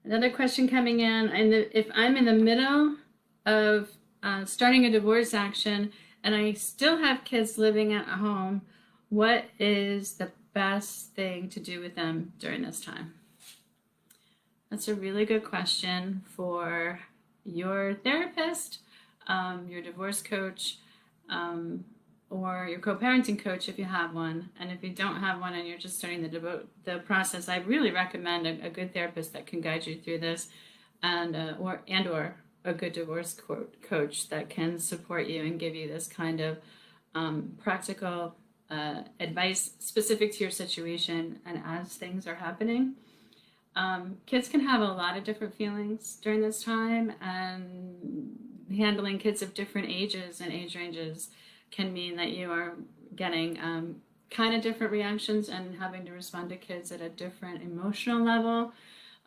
Another question coming in, if I'm in the middle of starting a divorce action and I still have kids living at home, what is the best thing to do with them during this time? That's a really good question for your therapist, your divorce coach, or your co-parenting coach if you have one. And if you don't have one and you're just starting the process, I really recommend a good therapist that can guide you through this, and or a good divorce coach that can support you and give you this kind of practical advice specific to your situation and as things are happening. Kids can have a lot of different feelings during this time, and handling kids of different ages and age ranges can mean that you are getting kind of different reactions and having to respond to kids at a different emotional level,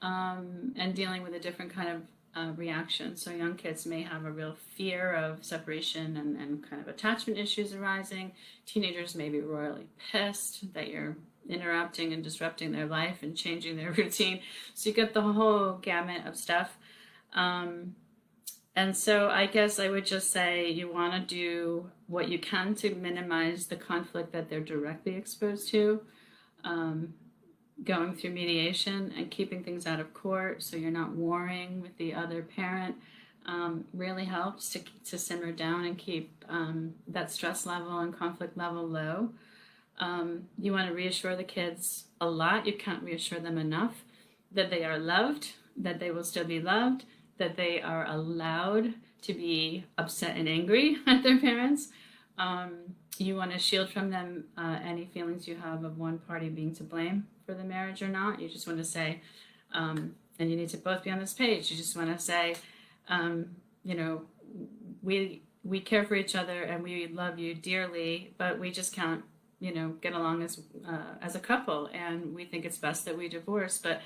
and dealing with a different kind of reaction. So young kids may have a real fear of separation and kind of attachment issues arising. Teenagers may be royally pissed that you're interrupting and disrupting their life and changing their routine. So you get the whole gamut of stuff. And so I guess I would just say you want to do what you can to minimize the conflict that they're directly exposed to. Going through mediation and keeping things out of court so you're not warring with the other parent really helps to simmer down and keep that stress level and conflict level low. You want to reassure the kids a lot. You can't reassure them enough that they are loved, that they will still be loved, that they are allowed to be upset and angry at their parents. You want to shield from them any feelings you have of one party being to blame for the marriage or not. You just want to say, and you need to both be on this page. You just want to say, you know, we care for each other and we love you dearly, but we just can't, you know, get along as a couple, and we think it's best that we divorce. But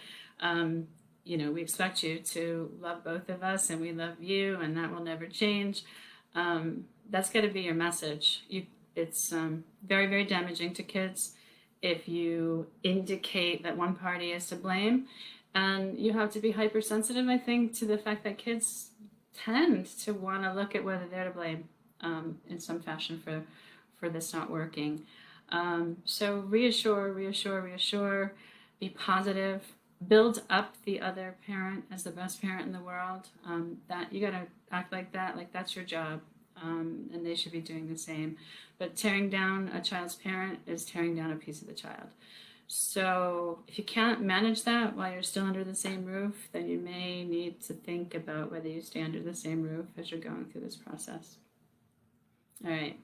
you know, we expect you to love both of us, and we love you, and that will never change. That's got to be your message. It's very, very damaging to kids if you indicate that one party is to blame, and you have to be hypersensitive, I think, to the fact that kids tend to want to look at whether they're to blame in some fashion for this not working. So reassure, be positive, build up the other parent as the best parent in the world. That you gotta act like that's your job, and they should be doing the same. But tearing down a child's parent is tearing down a piece of the child. So if you can't manage that while you're still under the same roof, then you may need to think about whether you stay under the same roof as you're going through this process. All right.